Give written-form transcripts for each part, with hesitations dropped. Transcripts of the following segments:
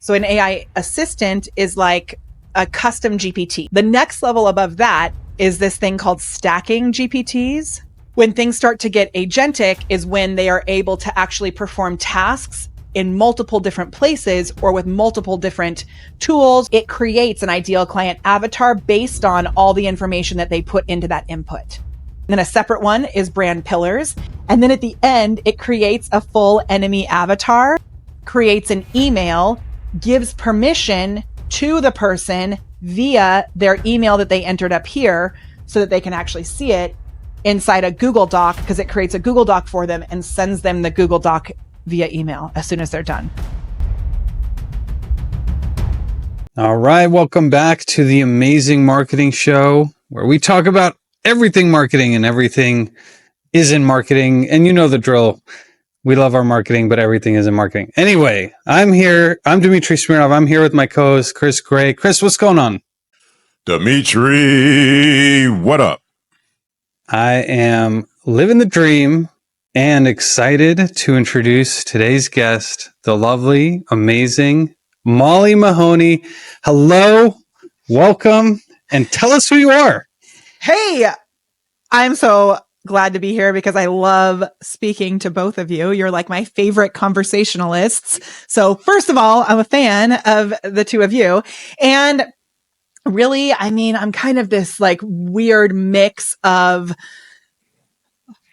So an AI assistant is like a custom GPT. The next level above that is this thing called stacking GPTs. When things start to get agentic is when they are able to actually perform tasks in multiple different places or with multiple different tools. It creates an ideal client avatar based on all the information that they put into that input. Then a separate one is brand pillars. And then at the end, it creates a full enemy avatar, creates an email, gives permission to the person via their email that they entered up here so that they can actually see it inside a Google Doc, because it creates a Google Doc for them and sends them the Google Doc via email as soon as they're done. All right. Welcome back to the Amazing Marketing Show, where we talk about everything marketing, and everything is in marketing. And you know the drill. We love our marketing, but everything is in marketing. Anyway, I'm here. I'm Dmitry Smirnov. I'm here with my co-host, Chris Gray. Chris, what's going on? Dmitry, what up? I am living the dream and excited to introduce today's guest, the lovely, amazing Molly Mahoney. Hello, welcome, and tell us who you are. Hey, I'm so glad to be here because I love speaking to both of you. You're like my favorite conversationalists. So first of all, I'm a fan of the two of you. And really, I mean, I'm kind of this like weird mix of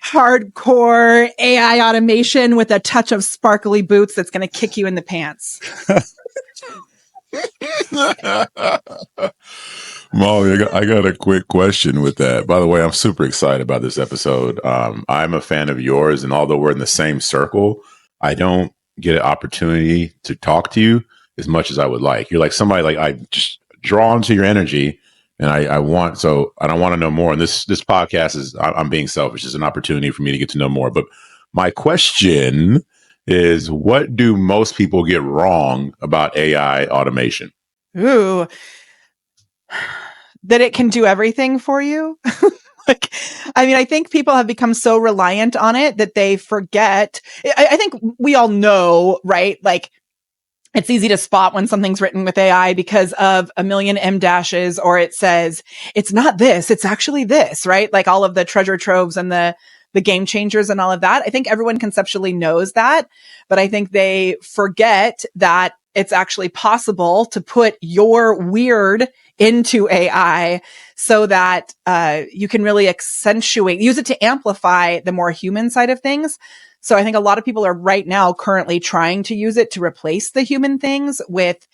hardcore AI automation with a touch of sparkly boots that's going to kick you in the pants. Molly, I got a quick question with that. By the way, I'm super excited about this episode. I'm a fan of yours, and although we're in the same circle, I don't get an opportunity to talk to you as much as I would like. You're like somebody like I just drawn to your energy, and I want to know more. And this podcast is, I'm being selfish. It's an opportunity for me to get to know more. But my question is, what do most people get wrong about AI automation? Ooh, that it can do everything for you. I think people have become so reliant on it that they forget. I think we all know, right? Like, it's easy to spot when something's written with AI because of a million M dashes, or it says, it's not this, it's actually this, right? Like all of the treasure troves and the game changers and all of that. I think everyone conceptually knows that, but I think they forget that it's actually possible to put your weird into AI so that you can really use it to amplify the more human side of things. So I think a lot of people are right now currently trying to use it to replace the human things with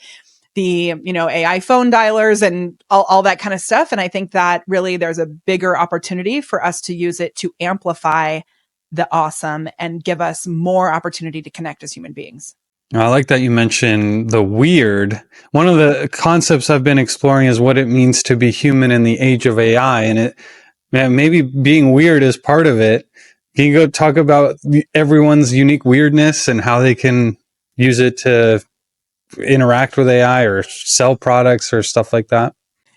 the, AI phone dialers and all that kind of stuff. And I think that really there's a bigger opportunity for us to use it to amplify the awesome and give us more opportunity to connect as human beings. I like that you mentioned the weird. One of the concepts I've been exploring is what it means to be human in the age of AI. And maybe being weird is part of it. Can you go talk about everyone's unique weirdness and how they can use it to interact with AI or sell products or stuff like that?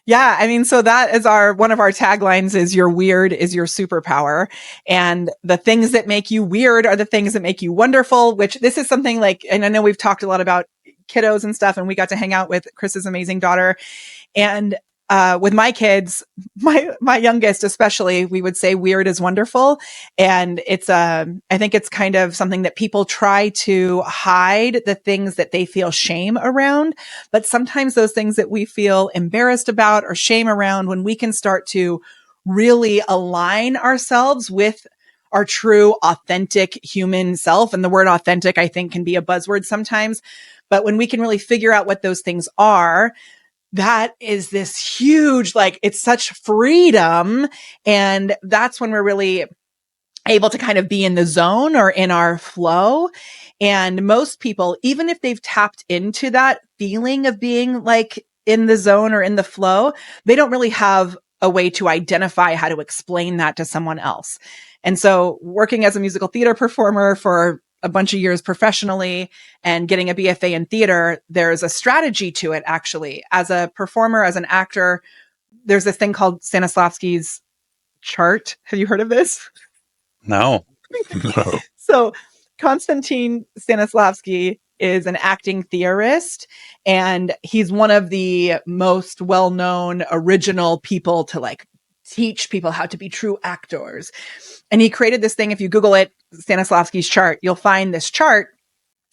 Yeah, so that is one of our taglines is your weird is your superpower. And the things that make you weird are the things that make you wonderful, which this is something like, and I know we've talked a lot about kiddos and stuff, and we got to hang out with Chris's amazing daughter. And with my kids, my youngest especially, we would say weird is wonderful. And it's I think it's kind of something that people try to hide the things that they feel shame around. But sometimes those things that we feel embarrassed about or shame around, when we can start to really align ourselves with our true, authentic human self. And the word authentic, I think, can be a buzzword sometimes. But when we can really figure out what those things are, that is this huge, it's such freedom. And that's when we're really able to kind of be in the zone or in our flow. And most people, even if they've tapped into that feeling of being like in the zone or in the flow, they don't really have a way to identify how to explain that to someone else. And so working as a musical theater performer for a bunch of years professionally and getting a BFA in theater, there's a strategy to it, actually. As a performer, as an actor, there's this thing called Stanislavski's chart. Have you heard of this? No. No. So Konstantin Stanislavski is an acting theorist, and he's one of the most well-known original people to like teach people how to be true actors. And he created this thing. If you Google it, Stanislavski's chart, you'll find this chart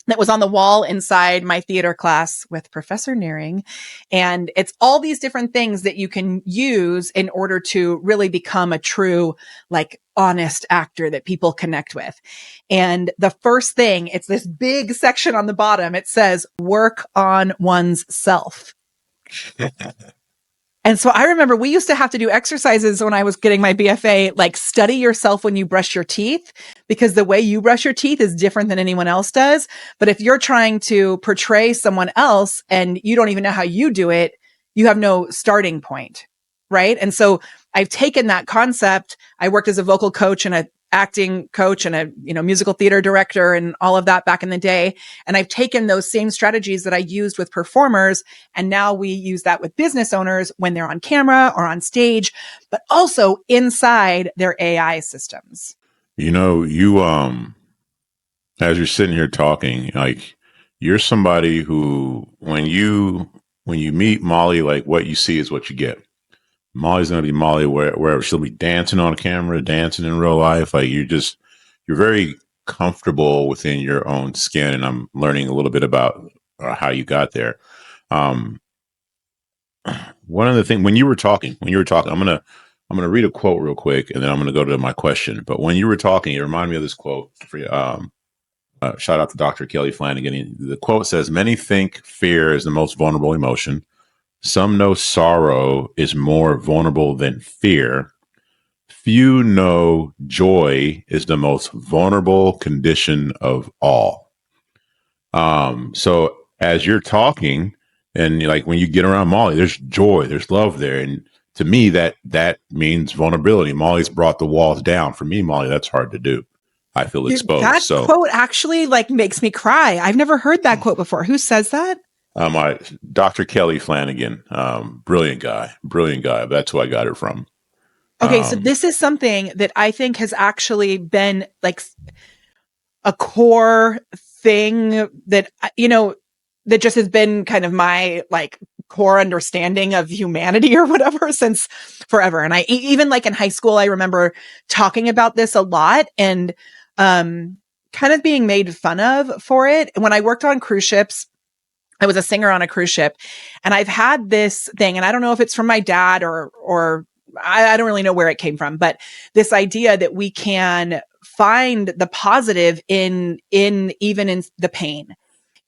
that was on the wall inside my theater class with Professor Nearing. And it's all these different things that you can use in order to really become a true, like, honest actor that people connect with. And the first thing, it's this big section on the bottom. It says, work on one's self. And so I remember we used to have to do exercises when I was getting my BFA, like study yourself when you brush your teeth, because the way you brush your teeth is different than anyone else does. But if you're trying to portray someone else and you don't even know how you do it, you have no starting point. Right. And so I've taken that concept. I worked as a vocal coach and a acting coach and a, musical theater director and all of that back in the day. And I've taken those same strategies that I used with performers. And now we use that with business owners when they're on camera or on stage, but also inside their AI systems. You, as you're sitting here talking, like you're somebody who, when you meet Molly, like what you see is what you get. Molly's going to be Molly wherever. She'll be dancing on camera, dancing in real life. Like you're very comfortable within your own skin. And I'm learning a little bit about how you got there. One of the things when you were talking, I'm going to read a quote real quick and then I'm going to go to my question. But when you were talking, it reminded me of this quote. Shout out to Dr. Kelly Flanagan. The quote says, "Many think fear is the most vulnerable emotion. Some know sorrow is more vulnerable than fear. Few know joy is the most vulnerable condition of all." So as you're talking, and like when you get around Molly, there's joy, there's love there, and to me that means vulnerability. Molly's brought the walls down. For me, Molly, that's hard to do. I feel exposed. That quote actually like makes me cry. I've never heard that quote before. Who says that? Dr. Kelly Flanagan, brilliant guy. That's who I got it from. Okay, so this is something that I think has actually been like a core thing that, that just has been kind of my like core understanding of humanity or whatever since forever. And I even like in high school, I remember talking about this a lot and kind of being made fun of for it. When I worked on cruise ships, I was a singer on a cruise ship, and I've had this thing, and I don't know if it's from my dad or I don't really know where it came from, but this idea that we can find the positive in even in the pain.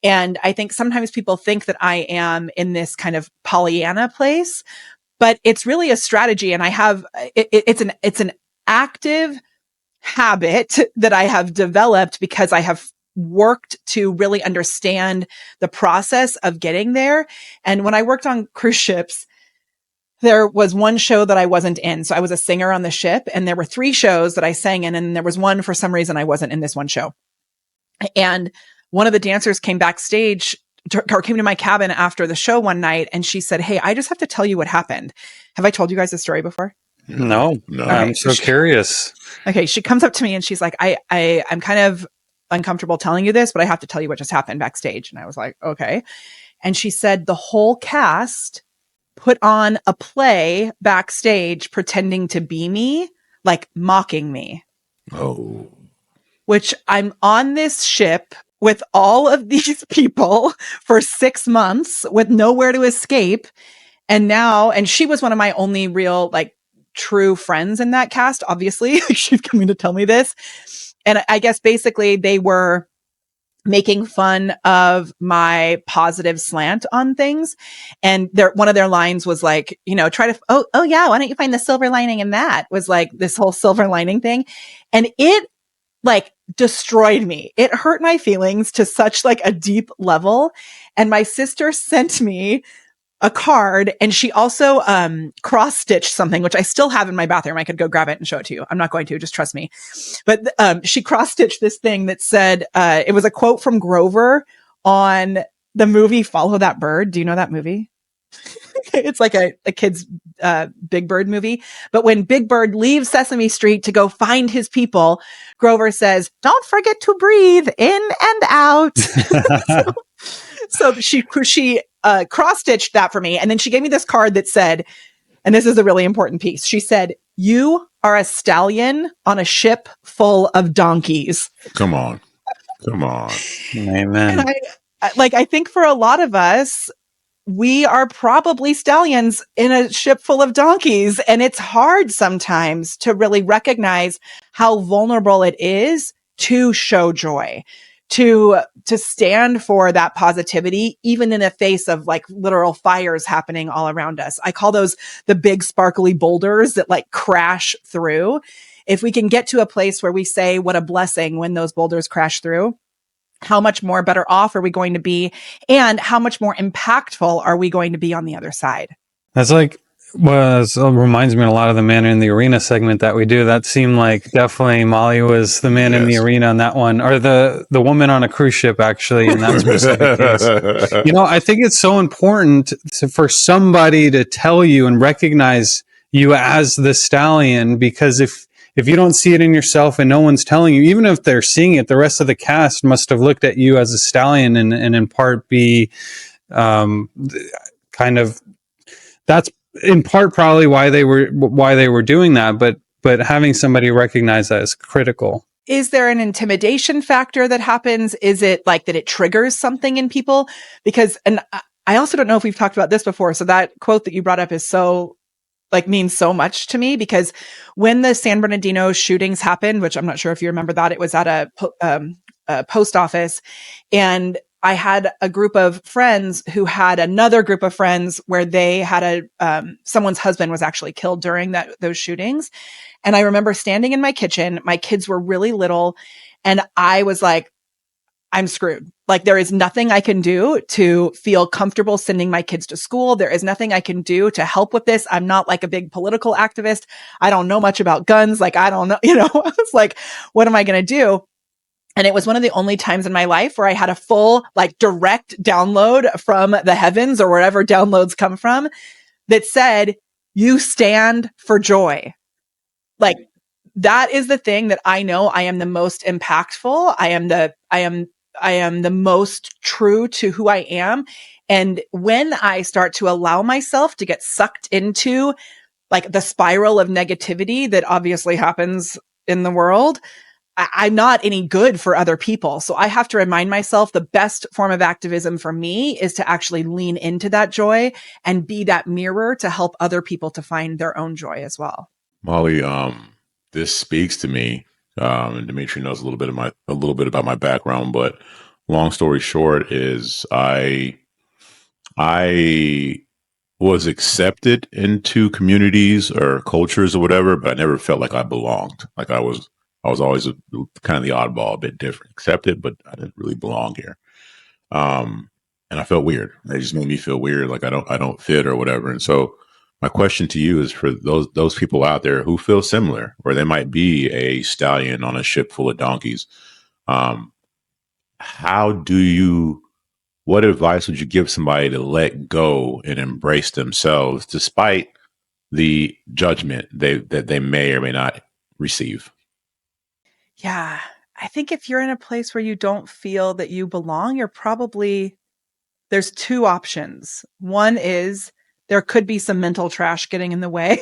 And I think sometimes people think that I am in this kind of Pollyanna place, but it's really a strategy. And I have, it's an active habit that I have developed because I have worked to really understand the process of getting there. And when I worked on cruise ships, there was one show that I wasn't in. So I was a singer on the ship, and there were 3 shows that I sang in. And there was one, for some reason, I wasn't in this one show. And one of the dancers came backstage or came to my cabin after the show one night. And she said, "Hey, I just have to tell you what happened." Have I told you guys this story before? No. Okay. I'm so curious. Okay. She comes up to me and she's like, I'm kind of uncomfortable telling you this, but I have to tell you what just happened backstage. And I was like, okay. And she said the whole cast put on a play backstage pretending to be me, like mocking me. Oh. Which I'm on this ship with all of these people for 6 months with nowhere to escape. And she was one of my only real, like, true friends in that cast, obviously. She's coming to tell me this. And I guess basically they were making fun of my positive slant on things. And one of their lines was like, try to, oh yeah, why don't you find the silver lining in that? Was like this whole silver lining thing. And it like destroyed me. It hurt my feelings to such like a deep level. And my sister sent me a card, and she also cross-stitched something, which I still have in my bathroom. I could go grab it and show it to you. I'm not going to, just trust me. But she cross-stitched this thing that said, it was a quote from Grover on the movie Follow That Bird. Do you know that movie? it's like a kid's Big Bird movie. But when Big Bird leaves Sesame Street to go find his people, Grover says, "Don't forget to breathe in and out." So she cross-stitched that for me. And then she gave me this card that said, and this is a really important piece. She said, "You are a stallion on a ship full of donkeys." Come on. Amen. And I think for a lot of us, we are probably stallions in a ship full of donkeys. And it's hard sometimes to really recognize how vulnerable it is to show joy, to stand for that positivity, even in the face of like literal fires happening all around us. I call those the big sparkly boulders that like crash through. If we can get to a place where we say what a blessing when those boulders crash through, how much more better off are we going to be? And how much more impactful are we going to be on the other side? That's like, well, it reminds me a lot of the Man in the Arena segment that we do. That seemed like definitely Molly was the man in the arena on that one, or the woman on a cruise ship, actually, in that specific case. You know, I think it's so important for somebody to tell you and recognize you as the stallion, because if you don't see it in yourself and no one's telling you, even if they're seeing it, the rest of the cast must have looked at you as a stallion and in part be kind of, that's in part probably why they were doing that, but having somebody recognize that is critical. Is there an intimidation factor that happens? Is it like that it triggers something in people? Because, and I also don't know if we've talked about this before. So that quote that you brought up is so like means so much to me, because when the San Bernardino shootings happened, which I'm not sure if you remember that, it was at a post office, and I had a group of friends who had another group of friends where they had someone's husband was actually killed during those shootings. And I remember standing in my kitchen, my kids were really little, and I was like, I'm screwed. Like, there is nothing I can do to feel comfortable sending my kids to school. There is nothing I can do to help with this. I'm not like a big political activist. I don't know much about guns. Like, I don't know, I was like, what am I going to do? And it was one of the only times in my life where I had a full, like, direct download from the heavens or wherever downloads come from that said, you stand for joy. Like, that is the thing that I know I am the most impactful. I am the most true to who I am. And when I start to allow myself to get sucked into like the spiral of negativity that obviously happens in the world, I'm not any good for other people. So I have to remind myself the best form of activism for me is to actually lean into that joy and be that mirror to help other people to find their own joy as well. Molly, this speaks to me. And Dimitri knows a little bit about my background, but long story short is I was accepted into communities or cultures or whatever, but I never felt like I belonged. Like I was always kind of the oddball, a bit different, accepted, but I didn't really belong here. And I felt weird. They just made me feel weird, like I don't fit or whatever. And so my question to you is for those people out there who feel similar, or they might be a stallion on a ship full of donkeys. What advice would you give somebody to let go and embrace themselves despite the judgment that they may or may not receive? Yeah. I think if you're in a place where you don't feel that you belong, there's two options. One is there could be some mental trash getting in the way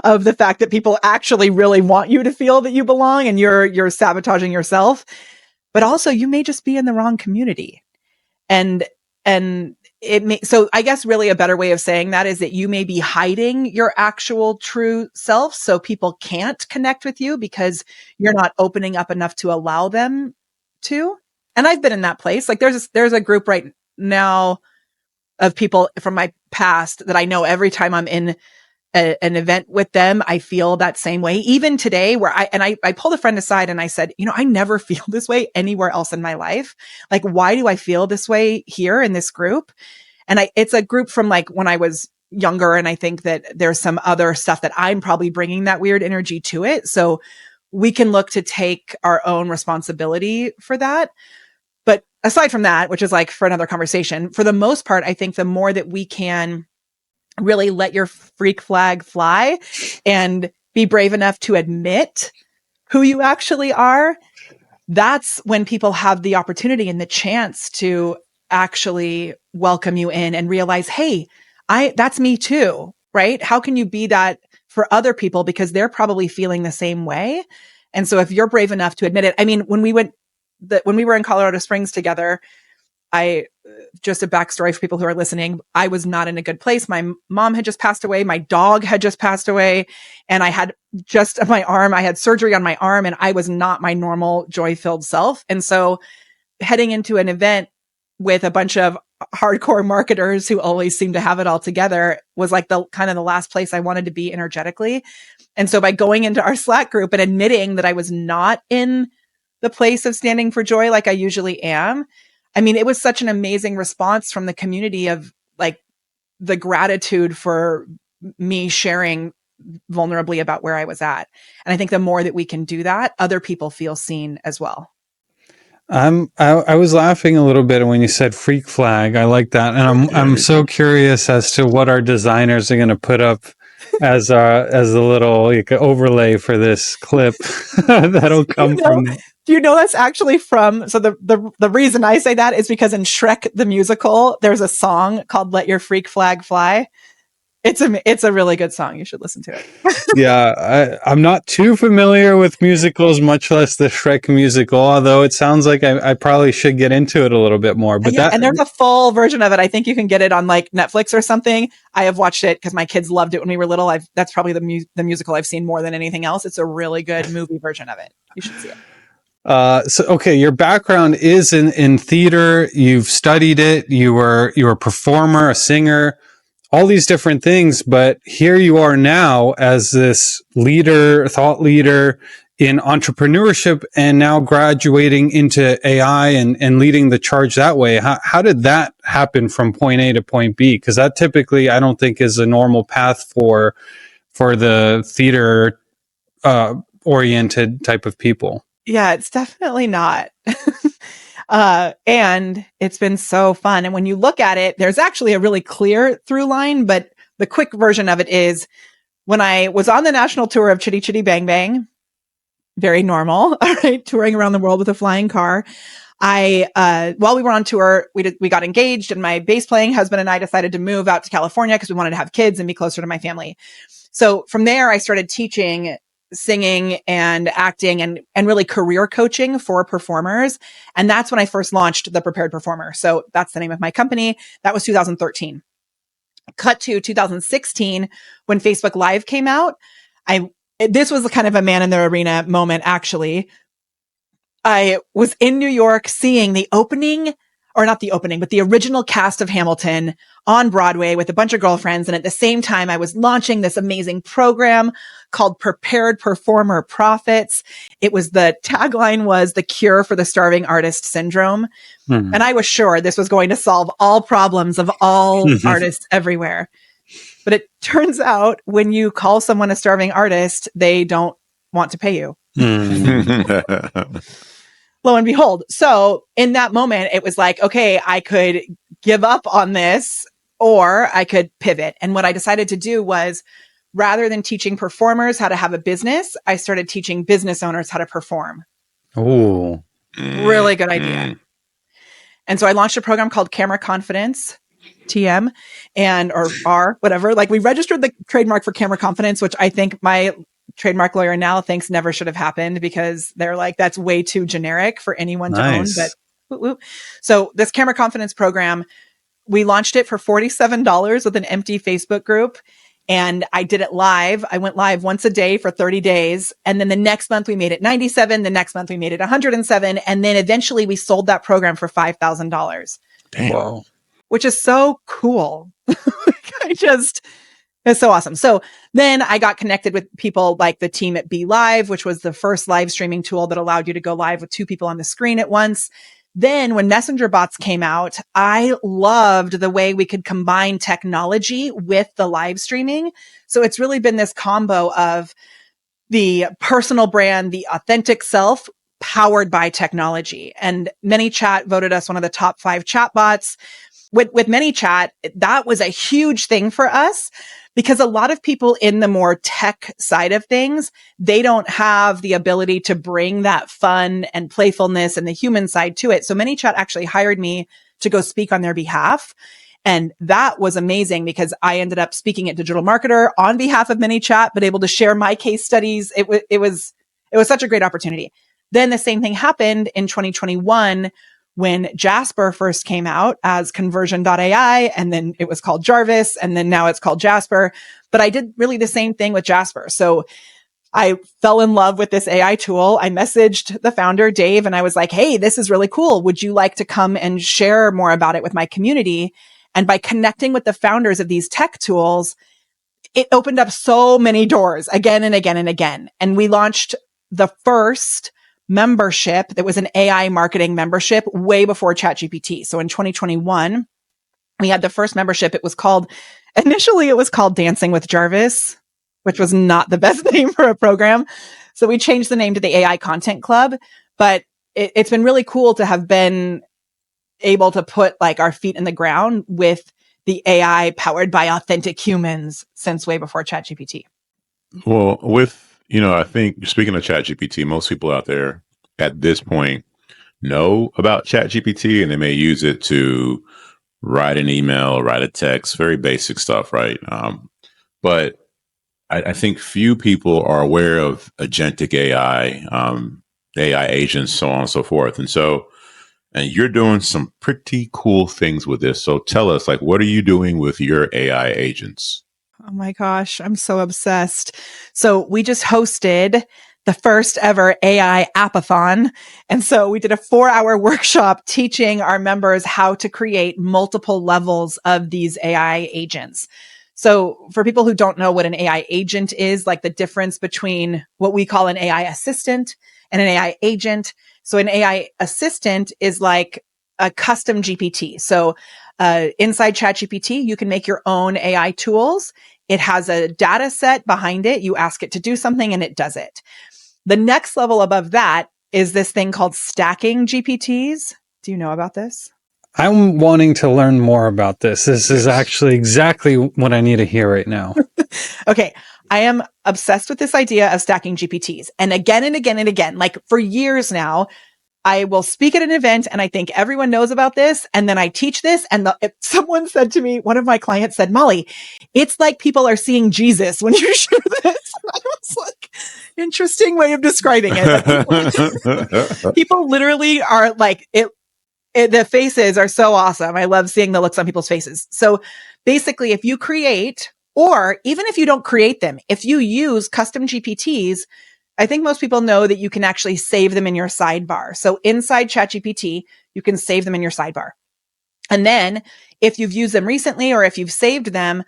of the fact that people actually really want you to feel that you belong and you're sabotaging yourself. But also you may just be in the wrong community. And so I guess really a better way of saying that is that you may be hiding your actual true self. So people can't connect with you because you're not opening up enough to allow them to. And I've been in that place. Like there's a group right now of people from my past that I know every time I'm in an event with them, I feel that same way. Even today where I pulled a friend aside and I said, I never feel this way anywhere else in my life. Like, why do I feel this way here in this group? And it's a group from like when I was younger. And I think that there's some other stuff that I'm probably bringing that weird energy to it. So we can look to take our own responsibility for that. But aside from that, which is like for another conversation, for the most part, I think the more that we can really let your freak flag fly and be brave enough to admit who you actually are, that's when people have the opportunity and the chance to actually welcome you in and realize, hey, that's me too, right? How can you be that for other people? Because they're probably feeling the same way. And so if you're brave enough to admit it, I mean, when we were in Colorado Springs together, just a backstory for people who are listening, I was not in a good place. My mom had just passed away. My dog had just passed away. And I had I had surgery on my arm, and I was not my normal joy-filled self. And so heading into an event with a bunch of hardcore marketers who always seem to have it all together was like the kind of the last place I wanted to be energetically. And so by going into our Slack group and admitting that I was not in the place of standing for joy like I usually am, I mean, it was such an amazing response from the community of like the gratitude for me sharing vulnerably about where I was at. And I think the more that we can do that, other people feel seen as well. I was laughing a little bit when you said freak flag. I like that. And I'm so curious as to what our designers are going to put up as a little like overlay for this clip that'll come from that. Do you know that's actually from, so the reason I say that is because in Shrek the musical, there's a song called Let Your Freak Flag Fly. It's a really good song. You should listen to it. Yeah, I'm not too familiar with musicals, much less the Shrek musical, although it sounds like I probably should get into it a little bit more. But and there's a full version of it. I think you can get it on like Netflix or something. I have watched it because my kids loved it when we were little. That's probably the musical I've seen more than anything else. It's a really good movie version of it. You should see it. Okay, your background is in theater. You've studied it. You were a performer, a singer, all these different things. But here you are now as this thought leader in entrepreneurship, and now graduating into AI and leading the charge that way. How did that happen from point A to point B? Because that typically, I don't think, is a normal path for the theater oriented type of people. Yeah, it's definitely not. And it's been so fun. And when you look at it, there's actually a really clear through line, but the quick version of it is when I was on the national tour of Chitty Chitty Bang Bang, very normal, all right, touring around the world with a flying car. While we were on tour, we got engaged, and my bass playing husband and I decided to move out to California because we wanted to have kids and be closer to my family. So from there, I started teaching singing and acting and really career coaching for performers. And that's when I first launched The Prepared Performer. So that's the name of my company. That was 2013. Cut to 2016 when Facebook Live came out. This was kind of a man in the arena moment, actually. I was in New York seeing the opening, or not the opening, but the original cast of Hamilton on Broadway with a bunch of girlfriends. And at the same time, I was launching this amazing program called Prepared Performer Profits. The tagline was the cure for the starving artist syndrome. Mm-hmm. And I was sure this was going to solve all problems of all artists everywhere. But it turns out when you call someone a starving artist, they don't want to pay you. Lo and behold. So in that moment, it was like, okay, I could give up on this or I could pivot. And what I decided to do was, rather than teaching performers how to have a business, I started teaching business owners how to perform. Oh, really good idea. And so I launched a program called Camera Confidence, TM, or R, whatever. Like, we registered the trademark for Camera Confidence, which I think my trademark lawyer now thinks never should have happened, because they're like, that's way too generic for anyone to own. But whoop. So this Camera Confidence program, we launched it for $47 with an empty Facebook group. And I did it live. I went live once a day for 30 days. And then the next month we made it 97. The next month we made it 107. And then eventually we sold that program for $5,000. Damn. Whoa. Which is so cool. It's so awesome. So then I got connected with people like the team at Be Live, which was the first live streaming tool that allowed you to go live with two people on the screen at once. Then when messenger bots came out, I loved the way we could combine technology with the live streaming. So it's really been this combo of the personal brand, the authentic self, powered by technology. And ManyChat voted us one of the top 5 chatbots. with ManyChat, that was a huge thing for us because a lot of people in the more tech side of things, they don't have the ability to bring that fun and playfulness and the human side to it. So ManyChat actually hired me to go speak on their behalf. And that was amazing because I ended up speaking at Digital Marketer on behalf of ManyChat, but able to share my case studies. It was such a great opportunity. Then the same thing happened in 2021 when Jasper first came out as conversion.ai, and then it was called Jarvis, and then now it's called Jasper. But I did really the same thing with Jasper. So I fell in love with this AI tool. I messaged the founder, Dave, and I was like, hey, this is really cool. Would you like to come and share more about it with my community? And by connecting with the founders of these tech tools, it opened up so many doors again and again and again. And we launched the first membership that was an AI marketing membership way before ChatGPT. So in 2021, we had the first membership. Initially it was called Dancing with Jarvis, which was not the best name for a program. So we changed the name to the AI Content Club, but it's been really cool to have been able to put like our feet in the ground with the AI powered by authentic humans since way before ChatGPT. Well, I think speaking of ChatGPT, most people out there at this point know about ChatGPT and they may use it to write an email, write a text, very basic stuff, right? But I think few people are aware of agentic AI, AI agents, so on and so forth. And you're doing some pretty cool things with this. So tell us, like, what are you doing with your AI agents? Oh my gosh, I'm so obsessed. So we just hosted the first ever AI appathon. And so we did a 4-hour workshop teaching our members how to create multiple levels of these AI agents. So for people who don't know what an AI agent is, like the difference between what we call an AI assistant and an AI agent. So an AI assistant is like a custom GPT. So inside ChatGPT, you can make your own AI tools. It has a data set behind it. You ask it to do something and it does it. The next level above that is this thing called stacking GPTs. Do you know about this? I'm wanting to learn more about this. This is actually exactly what I need to hear right now. Okay. I am obsessed with this idea of stacking GPTs. And again and again and again, like for years now, I will speak at an event and I think everyone knows about this. And then I teach this. And someone said to me, one of my clients said, Molly, it's like people are seeing Jesus when you share this. And I was like, interesting way of describing it. But people literally are like, the faces are so awesome. I love seeing the looks on people's faces. So basically, if you create, or even if you don't create them, if you use custom GPTs, I think most people know that you can actually save them in your sidebar. So inside ChatGPT, you can save them in your sidebar. And then if you've used them recently or if you've saved them,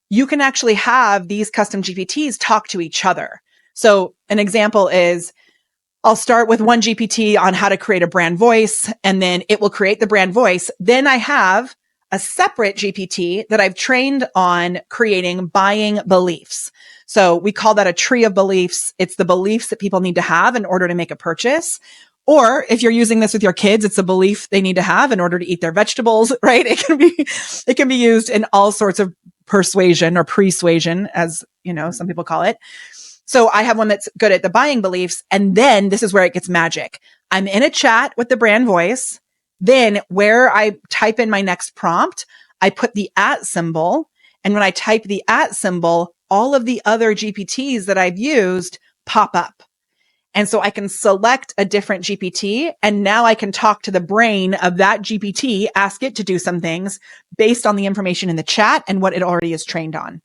you can actually have these custom GPTs talk to each other. So an example is, I'll start with one GPT on how to create a brand voice, and then it will create the brand voice. Then I have a separate GPT that I've trained on creating buying beliefs. So we call that a tree of beliefs. It's the beliefs that people need to have in order to make a purchase. Or if you're using this with your kids, it's a belief they need to have in order to eat their vegetables, right? It can be used in all sorts of persuasion or persuasion, as some people call it. So I have one that's good at the buying beliefs. And then this is where it gets magic. I'm in a chat with the brand voice. Then where I type in my next prompt, I put the @ symbol. And when I type the @ symbol, all of the other GPTs that I've used pop up. And so I can select a different GPT. And now I can talk to the brain of that GPT, ask it to do some things based on the information in the chat and what it already is trained on.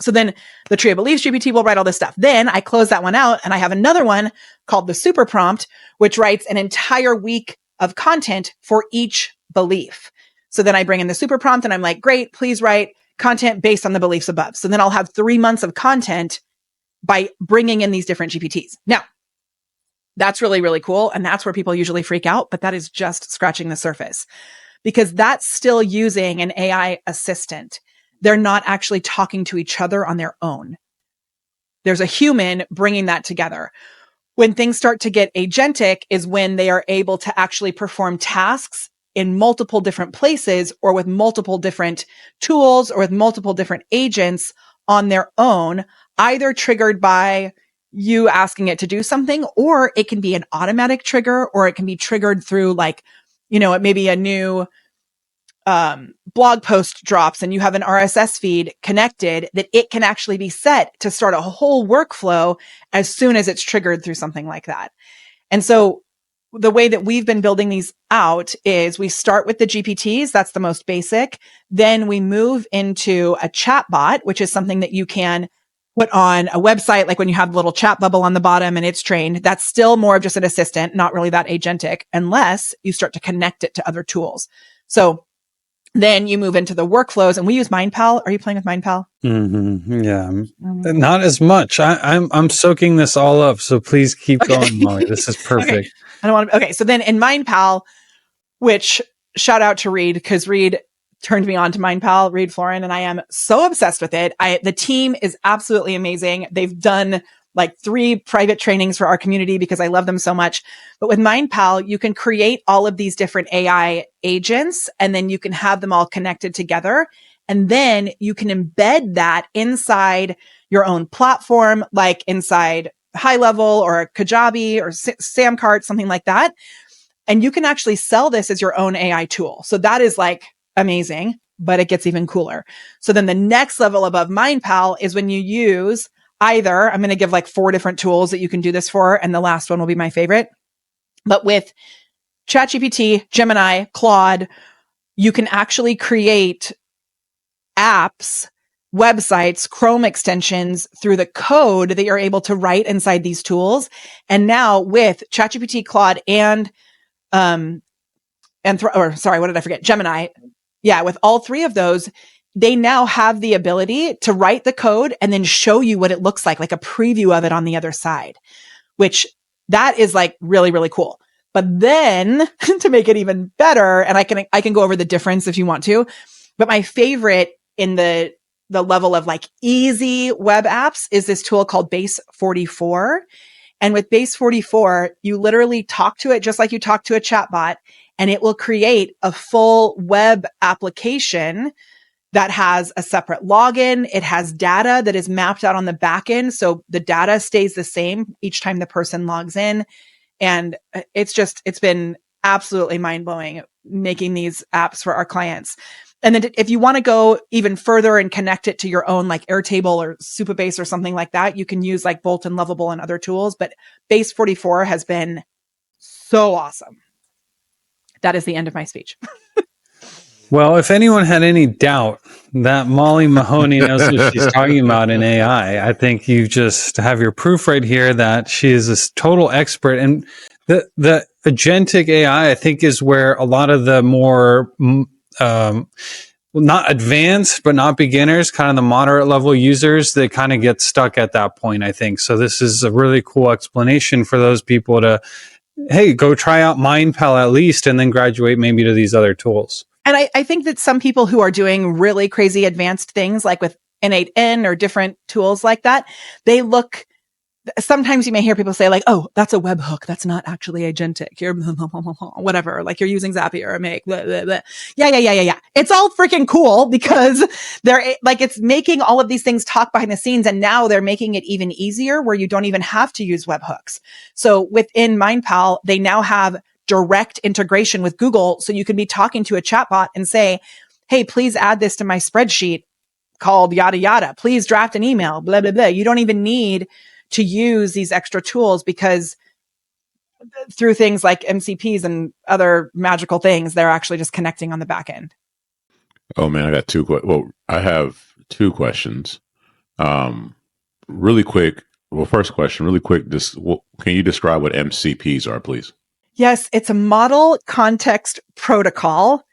So then the tree of beliefs GPT will write all this stuff. Then I close that one out and I have another one called the super prompt, which writes an entire week of content for each belief. So then I bring in the super prompt and I'm like, great, please write content based on the beliefs above. So then I'll have 3 months of content by bringing in these different GPTs. Now, that's really, really cool. And that's where people usually freak out, but that is just scratching the surface because that's still using an AI assistant. They're not actually talking to each other on their own. There's a human bringing that together. When things start to get agentic is when they are able to actually perform tasks in multiple different places or with multiple different tools or with multiple different agents on their own, either triggered by you asking it to do something, or it can be an automatic trigger, or it can be triggered through like, it may be a new blog post drops and you have an RSS feed connected that it can actually be set to start a whole workflow as soon as it's triggered through something like that. And so the way that we've been building these out is we start with the GPTs. That's the most basic. Then we move into a chatbot, which is something that you can put on a website, like when you have the little chat bubble on the bottom and it's trained. That's still more of just an assistant, not really that agentic, unless you start to connect it to other tools. So then you move into the workflows, and we use Mindpal. Are you playing with Mindpal? Mm-hmm. Yeah, not as much. I'm soaking this all up, so please keep going, Molly. This is perfect. Okay. I don't want to. Okay, so then in Mindpal, which shout out to Reed, because Reed turned me on to Mindpal, Reed Florin, and I am so obsessed with it. The team is absolutely amazing. They've done like 3 private trainings for our community because I love them so much. But with Mindpal, you can create all of these different AI agents, and then you can have them all connected together. And then you can embed that inside your own platform, like inside High Level or Kajabi or Samcart, something like that. And you can actually sell this as your own AI tool. So that is like amazing, but it gets even cooler. So then the next level above Mindpal is when you use either, I'm going to give like 4 different tools that you can do this for, and the last one will be my favorite. But with ChatGPT, Gemini, Claude, you can actually create apps, websites, Chrome extensions through the code that you're able to write inside these tools. And now with ChatGPT, Claude, and what did I forget? Gemini. Yeah, with all 3 of those, they now have the ability to write the code and then show you what it looks like a preview of it on the other side, which that is like really, really cool. But then to make it even better, and I can go over the difference if you want to, but my favorite in the level of like easy web apps is this tool called Base 44. And with Base 44, you literally talk to it just like you talk to a chatbot, and it will create a full web application that has a separate login. It has data that is mapped out on the back end. So the data stays the same each time the person logs in. And it's been absolutely mind blowing making these apps for our clients. And then if you want to go even further and connect it to your own like Airtable or Supabase or something like that, you can use like Bolt and Lovable and other tools. But Base 44 has been so awesome. That is the end of my speech. Well, if anyone had any doubt that Molly Mahoney knows what she's talking about in AI, I think you just have your proof right here that she is a total expert. And the agentic AI, I think, is where a lot of the more not advanced, but not beginners, kind of the moderate level users, they kind of get stuck at that point, I think. So this is a really cool explanation for those people to, hey, go try out Mindpal at least, and then graduate maybe to these other tools. And I think that some people who are doing really crazy advanced things like with N8N or different tools like that, sometimes you may hear people say like, oh, that's a webhook. That's not actually agentic. You're whatever, like you're using Zapier or Make. Blah, blah, blah. Yeah. It's all freaking cool because they're like, it's making all of these things talk behind the scenes. And now they're making it even easier where you don't even have to use webhooks. So within Mindpal, they now have direct integration with Google. So you can be talking to a chatbot and say, hey, please add this to my spreadsheet called yada, yada. Please draft an email, blah, blah, blah. You don't even need to use these extra tools because through things like MCPs and other magical things, they're actually just connecting on the back end. Oh man, I got I have 2 questions. Really quick. Well, first question, really quick. Can you describe what MCPs are, please? Yes, it's a model context protocol.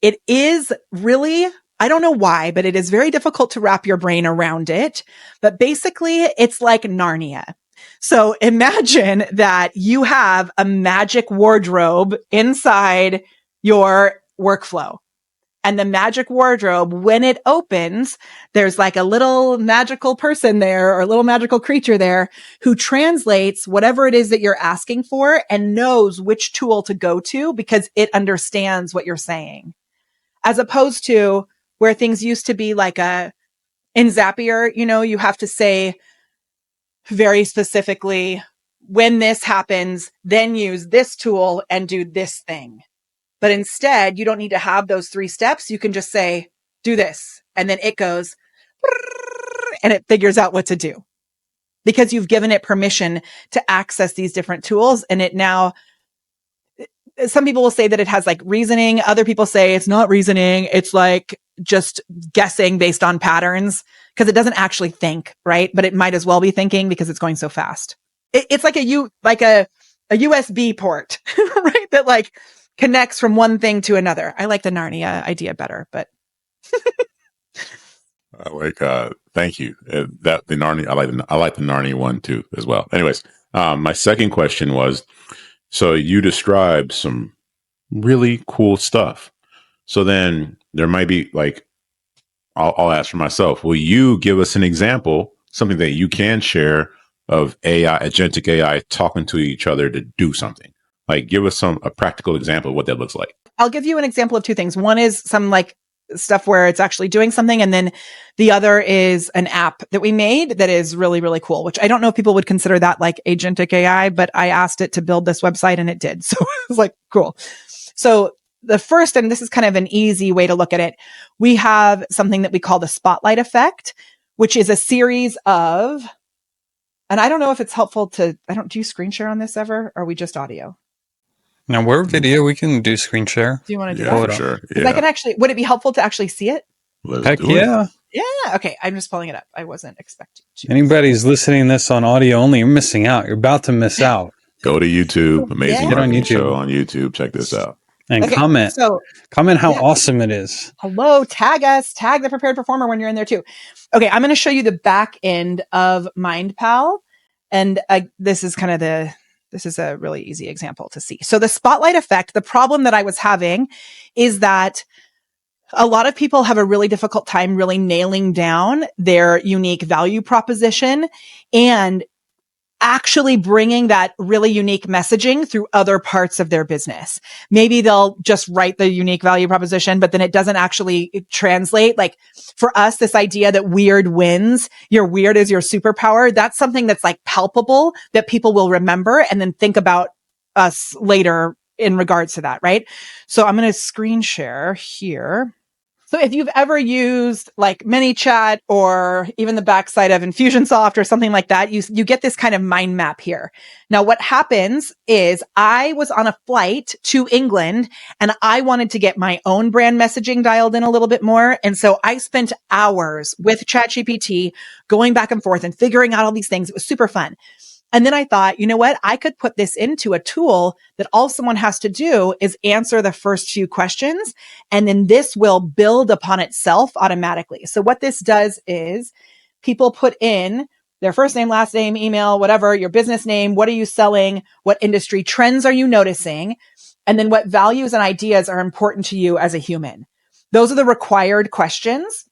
It is really, I don't know why, but it is very difficult to wrap your brain around it. But basically, it's like Narnia. So imagine that you have a magic wardrobe inside your workflow. And the magic wardrobe, when it opens, there's like a little magical person there or a little magical creature there who translates whatever it is that you're asking for and knows which tool to go to because it understands what you're saying. As opposed to where things used to be like in Zapier, you have to say very specifically, when this happens, then use this tool and do this thing. But instead, you don't need to have those 3 steps. You can just say, do this. And then it goes and it figures out what to do because you've given it permission to access these different tools. And it now, some people will say that it has like reasoning. Other people say it's not reasoning. It's like just guessing based on patterns because it doesn't actually think, right? But it might as well be thinking because it's going so fast. It's like a USB port, right? That like connects from one thing to another. I like the Narnia idea better, but thank you. The Narnia, I like the Narnia one too as well. Anyways, my second question was, so you described some really cool stuff. So then there might be like, I'll ask for myself, will you give us an example, something that you can share of AI, agentic AI talking to each other to do something? Like give us a practical example of what that looks like. I'll give you an example of 2 things. One is some like stuff where it's actually doing something. And then the other is an app that we made that is really, really cool, which I don't know if people would consider that like agentic AI, but I asked it to build this website and it did. So it was like, cool. So the first, and this is kind of an easy way to look at it, we have something that we call the spotlight effect, which is a series of, and I don't know if it's helpful do you screen share on this ever? Or are we just audio? Now we're video. We can do screen share. Do you want to do Yeah, that? for sure. Yeah. I can actually, would it be helpful to actually see it? Heck yeah. Yeah. Okay. I'm just pulling it up. I wasn't expecting to. Anybody's listening this on audio only, you're missing out. You're about to miss out. Go to YouTube. Amazing Get on Marketing YouTube. Show on YouTube. Check this out. And comment. So, comment how awesome it is. Hello. Tag us. Tag the prepared performer when you're in there too. Okay. I'm going to show you the back end of Mindpal. And this is a really easy example to see. So the spotlight effect, the problem that I was having is that a lot of people have a really difficult time really nailing down their unique value proposition and actually bringing that really unique messaging through other parts of their business. Maybe they'll just write the unique value proposition, but then it doesn't actually translate. Like for us, this idea that weird wins, your weird is your superpower. That's something that's like palpable that people will remember and then think about us later in regards to that. Right. So I'm going to screen share here. So if you've ever used like ManyChat or even the backside of Infusionsoft or something like that, you get this kind of mind map here. Now, what happens is I was on a flight to England and I wanted to get my own brand messaging dialed in a little bit more. And so I spent hours with ChatGPT going back and forth and figuring out all these things. It was super fun. And then I thought, you know what? I could put this into a tool that all someone has to do is answer the first few questions. And then this will build upon itself automatically. So what this does is people put in their first name, last name, email, whatever, your business name. What are you selling? What industry trends are you noticing? And then what values and ideas are important to you as a human? Those are the required questions.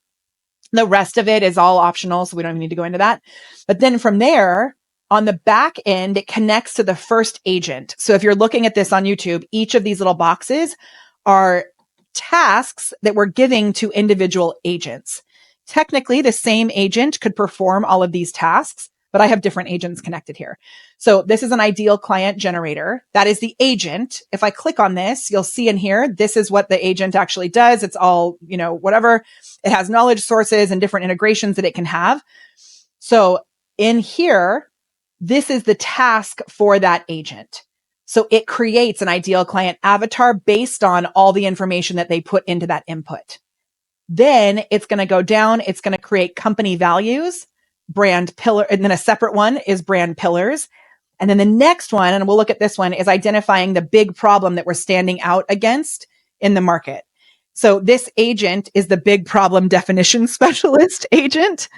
The rest of it is all optional. So we don't even need to go into that. But then from there, on the back end, it connects to the first agent. So if you're looking at this on YouTube, each of these little boxes are tasks that we're giving to individual agents. Technically, the same agent could perform all of these tasks, but I have different agents connected here. So this is an ideal client generator. That is the agent. If I click on this, you'll see in here, this is what the agent actually does. It's all, whatever. It has knowledge sources and different integrations that it can have. So in here, this is the task for that agent. So it creates an ideal client avatar based on all the information that they put into that input. Then it's going to go down. It's going to create company values, brand pillar, and then a separate one is brand pillars. And then the next one, and we'll look at this one, is identifying the big problem that we're standing out against in the market. So this agent is the big problem definition specialist agent.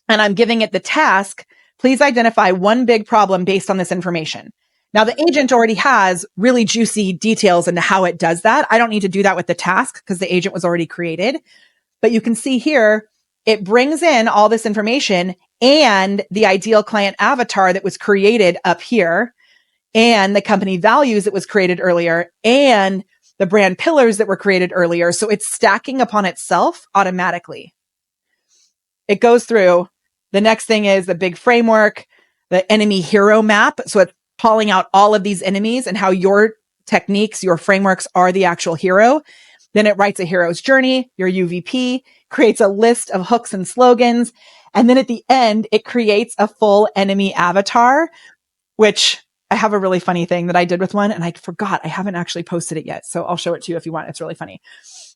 And I'm giving it the task. Please identify one big problem based on this information. Now the agent already has really juicy details into how it does that. I don't need to do that with the task because the agent was already created. But you can see here, it brings in all this information and the ideal client avatar that was created up here, and the company values that was created earlier, and the brand pillars that were created earlier. So it's stacking upon itself automatically. It goes through. The next thing is the big framework, the enemy hero map. So it's calling out all of these enemies and how your techniques, your frameworks are the actual hero. Then it writes a hero's journey, your UVP, creates a list of hooks and slogans. And then at the end, it creates a full enemy avatar, which I have a really funny thing that I did with one and I forgot. I haven't actually posted it yet. So I'll show it to you if you want. It's really funny.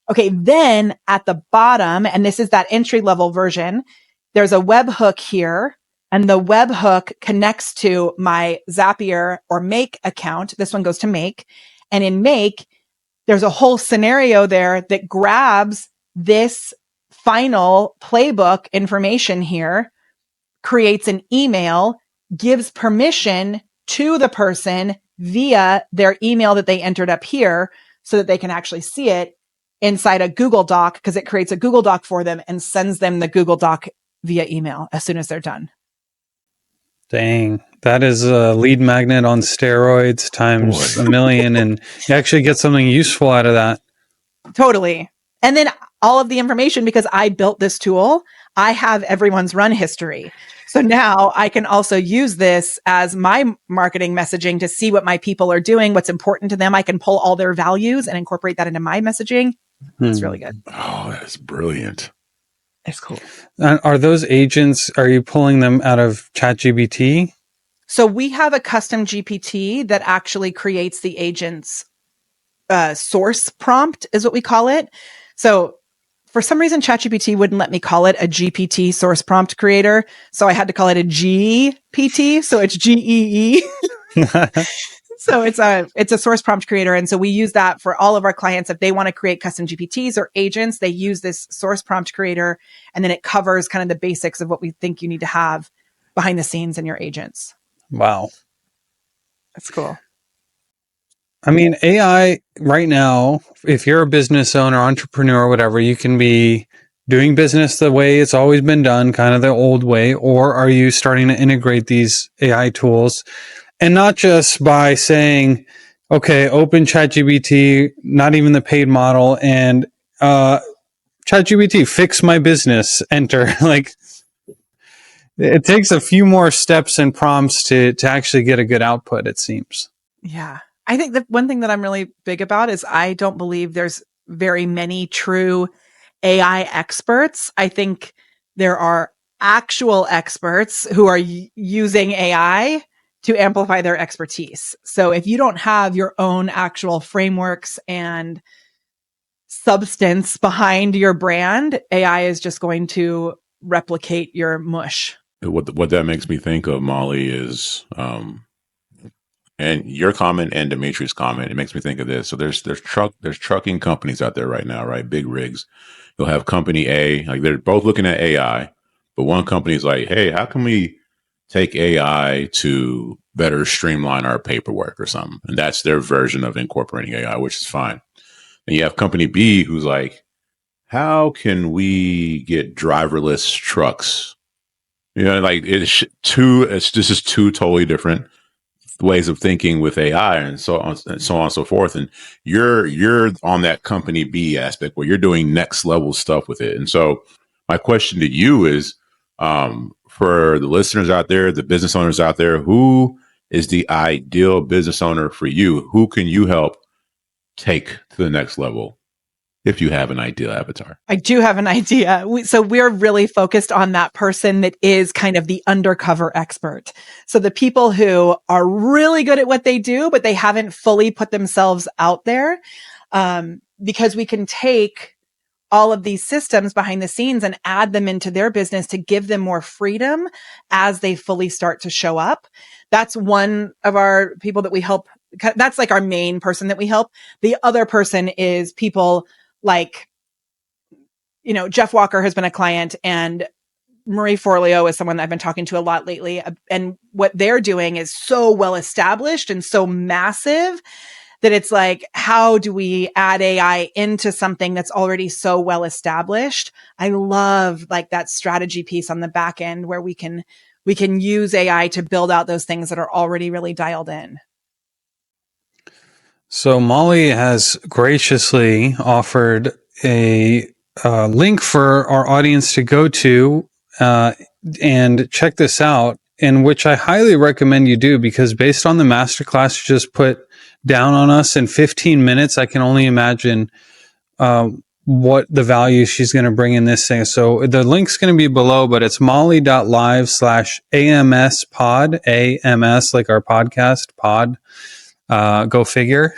Okay. Then at the bottom, and this is that entry level version, there's a webhook here, and the webhook connects to my Zapier or Make account. This one goes to Make. And in Make, there's a whole scenario there that grabs this final playbook information here, creates an email, gives permission to the person via their email that they entered up here so that they can actually see it inside a Google Doc, because it creates a Google Doc for them and sends them the Google Doc via email as soon as they're done. Dang, that is a lead magnet on steroids times a million, and you actually get something useful out of that. Totally. And then all of the information, because I built this tool, I have everyone's run history. So now I can also use this as my marketing messaging to see what my people are doing, what's important to them. I can pull all their values and incorporate that into my messaging. It's really good. Oh, that's brilliant. It's cool. Are those agents, are you pulling them out of ChatGPT? So we have a custom GPT that actually creates the agent's source prompt, is what we call it. So for some reason, ChatGPT wouldn't let me call it a GPT source prompt creator. So I had to call it a GPT. So it's GEE. So it's a source prompt creator. And so we use that for all of our clients. If they want to create custom GPTs or agents, they use this source prompt creator. And then it covers kind of the basics of what we think you need to have behind the scenes in your agents. Wow. That's cool. I mean, AI right now, if you're a business owner, entrepreneur, whatever, you can be doing business the way it's always been done, kind of the old way, or are you starting to integrate these AI tools? And not just by saying, okay, open ChatGPT, not even the paid model, and ChatGPT, fix my business, enter. Like, it takes a few more steps and prompts to actually get a good output, it seems. Yeah. I think the one thing that I'm really big about is I don't believe there's very many true AI experts. I think there are actual experts who are using AI to amplify their expertise. So if you don't have your own actual frameworks and substance behind your brand, AI is just going to replicate your mush. What that makes me think of, Molly, is and your comment and Dimitri's comment, it makes me think of this. So there's trucking companies out there right now, right? Big rigs. You'll have company A, like they're both looking at AI, but one company's like, hey, how can we take AI to better streamline our paperwork or something? And that's their version of incorporating AI, which is fine. And you have company B who's like, how can we get driverless trucks? You know, like this is two totally different ways of thinking with AI and so on and so on and so forth. And you're on that company B aspect where you're doing next level stuff with it. And so my question to you is, for the listeners out there, the business owners out there, who is the ideal business owner for you? Who can you help take to the next level? If you have an ideal avatar. I do have an idea. So we're really focused on that person that is kind of the undercover expert. So the people who are really good at what they do, but they haven't fully put themselves out there, because we can take all of these systems behind the scenes and add them into their business to give them more freedom as they fully start to show up. That's one of our people that we help. That's like our main person that we help. The other person is people like, you know, Jeff Walker has been a client, and Marie Forleo is someone I've been talking to a lot lately. And what they're doing is so well established and so massive that it's like, how do we add AI into something that's already so well established? I love like that strategy piece on the back end where we can use AI to build out those things that are already really dialed in. So Molly has graciously offered a link for our audience to go to and check this out, in which I highly recommend you do, because based on the masterclass you just put down on us in 15 minutes, I can only imagine what the value she's going to bring in this thing. So the link's going to be below, but it's molly.live/AMS pod, AMS like our podcast pod. Go figure.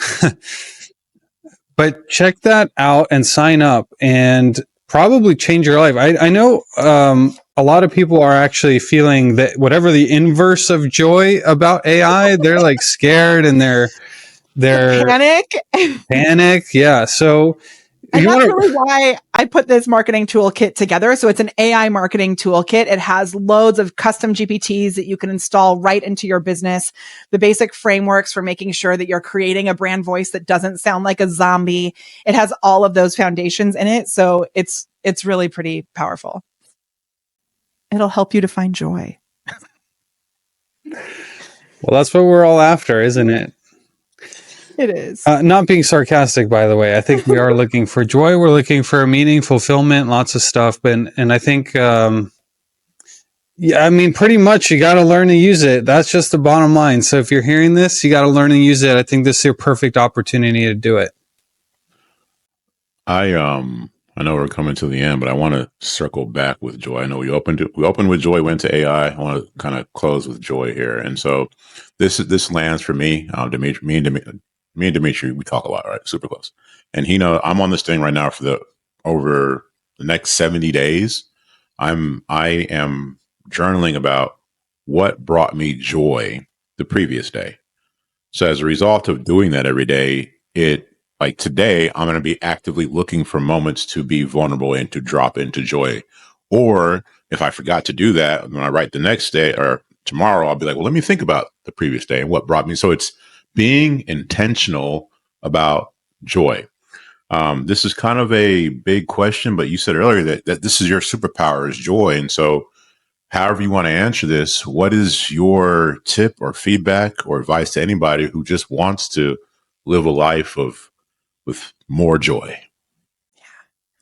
But check that out and sign up and probably change your life. I know a lot of people are actually feeling that whatever the inverse of joy about AI, they're like scared and they're panic. Yeah. So and that's really why I put this marketing toolkit together. So it's an AI marketing toolkit. It has loads of custom GPTs that you can install right into your business. The basic frameworks for making sure that you're creating a brand voice that doesn't sound like a zombie. It has all of those foundations in it. So it's really pretty powerful. It'll help you to find joy. Well, that's what we're all after, isn't it? It is. Not being sarcastic, by the way. I think we are looking for joy. We're looking for meaning, fulfillment, lots of stuff. And I think, yeah, I mean, pretty much you got to learn to use it. That's just the bottom line. So if you're hearing this, you got to learn to use it. I think this is your perfect opportunity to do it. I know we're coming to the end, but I want to circle back with joy. I know we opened with joy, went to AI. I want to kind of close with joy here. And so this lands for me. Me and Dimitri, we talk a lot, right? Super close. And I'm on this thing right now over the next 70 days. I am journaling about what brought me joy the previous day. So as a result of doing that every day, like today, I'm going to be actively looking for moments to be vulnerable and to drop into joy. Or if I forgot to do that, when I write the next day or tomorrow, I'll be like, well, let me think about the previous day and what brought me. So it's being intentional about joy. This is kind of a big question, but you said earlier that this is your superpower is joy. And so however you want to answer this, what is your tip or feedback or advice to anybody who just wants to live a life with more joy?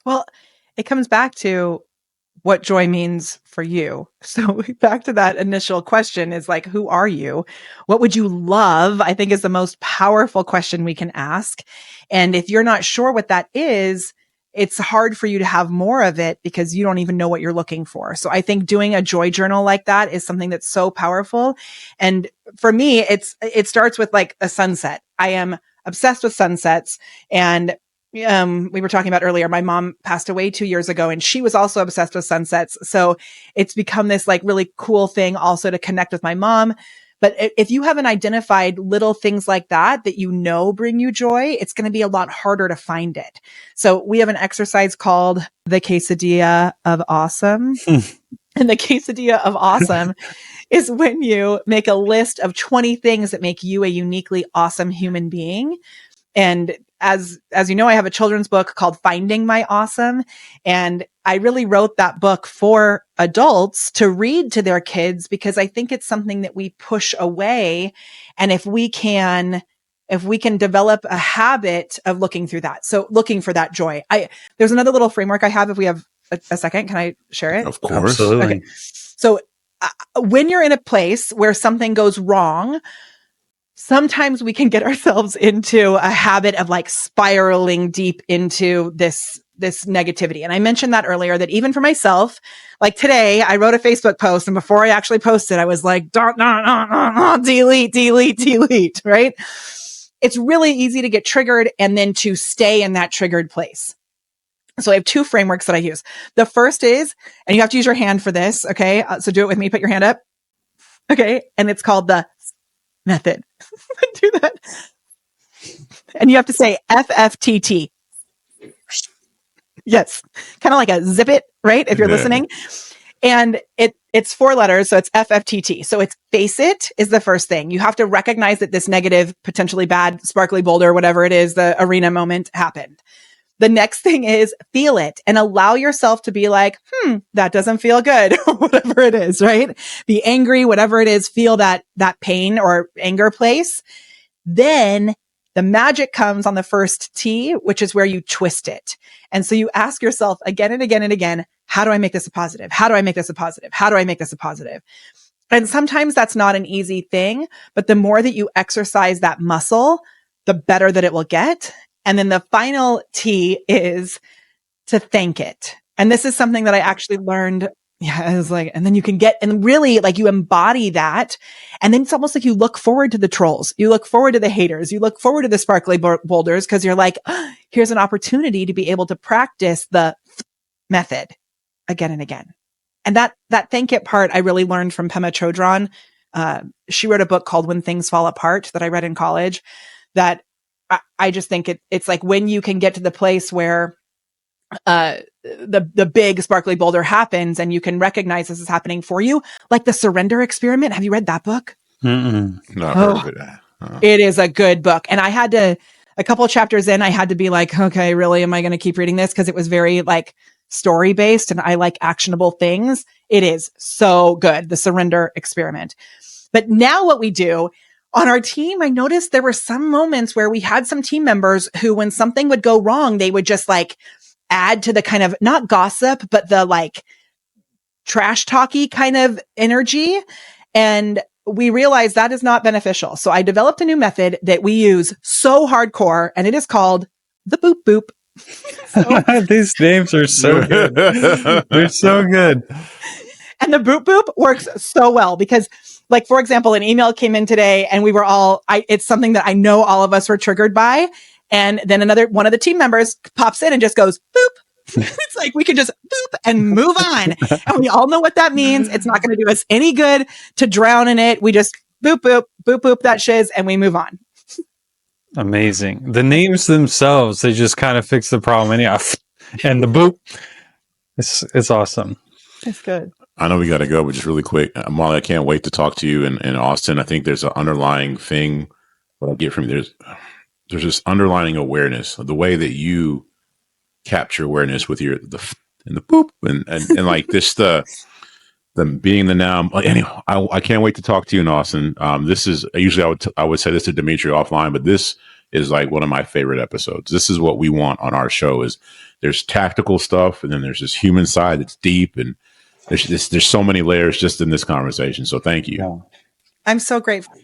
Well, it comes back to what joy means for you. So back to that initial question is like, who are you? What would you love? I think is the most powerful question we can ask. And if you're not sure what that is, it's hard for you to have more of it because you don't even know what you're looking for. So I think doing a joy journal like that is something that's so powerful. And for me, it starts with like a sunset. I am obsessed with sunsets. And we were talking about earlier, my mom passed away 2 years ago and she was also obsessed with sunsets. So it's become this like really cool thing also to connect with my mom. But if you haven't identified little things like that bring you joy, it's going to be a lot harder to find it. So we have an exercise called the quesadilla of awesome. And the quesadilla of awesome is when you make a list of 20 things that make you a uniquely awesome human being. And as you know, I have a children's book called Finding My Awesome. And I really wrote that book for adults to read to their kids because I think it's something that we push away. And if we can develop a habit of looking through that. So looking for that joy. There's another little framework I have if we have a second. Can I share it? Of course. Absolutely. Okay. So when you're in a place where something goes wrong, sometimes we can get ourselves into a habit of like spiraling deep into this negativity. And I mentioned that earlier, that even for myself, like today, I wrote a Facebook post and before I actually posted, I was like, delete, right? It's really easy to get triggered and then to stay in that triggered place. So I have two frameworks that I use. The first is, and you have to use your hand for this. Okay. So do it with me. Put your hand up. Okay. And it's called the method. Do that. And you have to say FFTT. Yes. Kind of like a zip it, right? If you're listening. And it's 4 letters, so it's FFTT. So it's face it is the first thing. You have to recognize that this negative, potentially bad, sparkly boulder, whatever it is, the arena moment happened. The next thing is feel it and allow yourself to be like, that doesn't feel good, or whatever it is, right? Be angry, whatever it is, feel that pain or anger place. Then the magic comes on the first T, which is where you twist it. And so you ask yourself again and again and again, how do I make this a positive? How do I make this a positive? How do I make this a positive? And sometimes that's not an easy thing, but the more that you exercise that muscle, the better that it will get. And then the final T is to thank it. And this is something that I actually learned. Yeah, it was like, and then you can get, and really like you embody that. And then it's almost like you look forward to the trolls. You look forward to the haters. You look forward to the sparkly boulders because you're like, here's an opportunity to be able to practice the method again and again. And that thank it part, I really learned from Pema Chodron. She wrote a book called When Things Fall Apart that I read in college that I just think it's like when you can get to the place where the big sparkly boulder happens and you can recognize this is happening for you, like the surrender experiment. Have you read that book? No, I've heard of it. It is a good book. And I had to, a couple of chapters in, I had to be like, okay, really, am I going to keep reading this? Because it was very like story based and I like actionable things. It is so good, the surrender experiment. But now what we do on our team, I noticed there were some moments where we had some team members who, when something would go wrong, they would just like add to the kind of not gossip, but the like trash talky kind of energy. And we realized that is not beneficial. So I developed a new method that we use so hardcore, and it is called the boop boop. These names are so good. They're so good. And the boop boop works so well because, like, for example, an email came in today and we were all, it's something that I know all of us were triggered by. And then one of the team members pops in and just goes, boop. It's like we can just boop and move on. And we all know what that means. It's not going to do us any good to drown in it. We just boop, boop, boop, boop that shiz and we move on. Amazing. The names themselves, they just kind of fix the problem anyhow. And the boop, it's awesome. It's good. I know we got to go, but just really quick, Molly, I can't wait to talk to you in Austin. I think there's an underlying thing. What I get from you, there's this underlying awareness of the way that you capture awareness with the boop and like this the being the now. Anyway, I can't wait to talk to you in Austin. This is usually I would say this to Dimitri offline, but this is like one of my favorite episodes. This is what we want on our show. Is there's tactical stuff, and then there's this human side that's deep, and there's so many layers just in this conversation. So thank you. Yeah. I'm so grateful.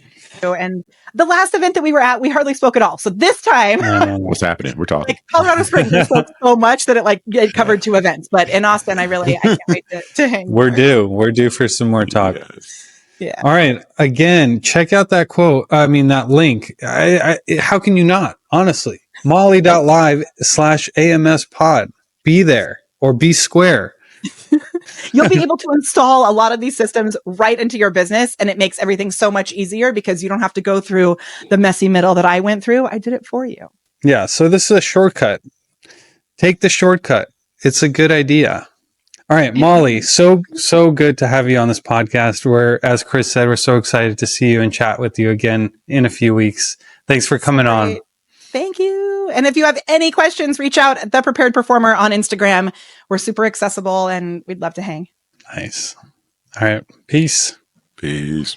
And the last event that we were at, we hardly spoke at all. So this time, what's happening? We're talking. Like Colorado Springs, we spoke so much that it covered 2 events. But in Austin, I can't wait to hang. We're due for some more talk. Yes. Yeah. All right. Again, check out that quote. I mean, that link. How can you not? Honestly, molly.live/AMS pod. Be there or be square. You'll be able to install a lot of these systems right into your business, and it makes everything so much easier because you don't have to go through the messy middle that I went through. I did it for you. Yeah. So this is a shortcut. Take the shortcut. It's a good idea. All right, Molly, so good to have you on this podcast. As Chris said, we're so excited to see you and chat with you again in a few weeks. Thanks for coming on. Thank you. And if you have any questions, reach out at The Prepared Performer on Instagram. We're super accessible and we'd love to hang. Nice. All right. Peace. Peace.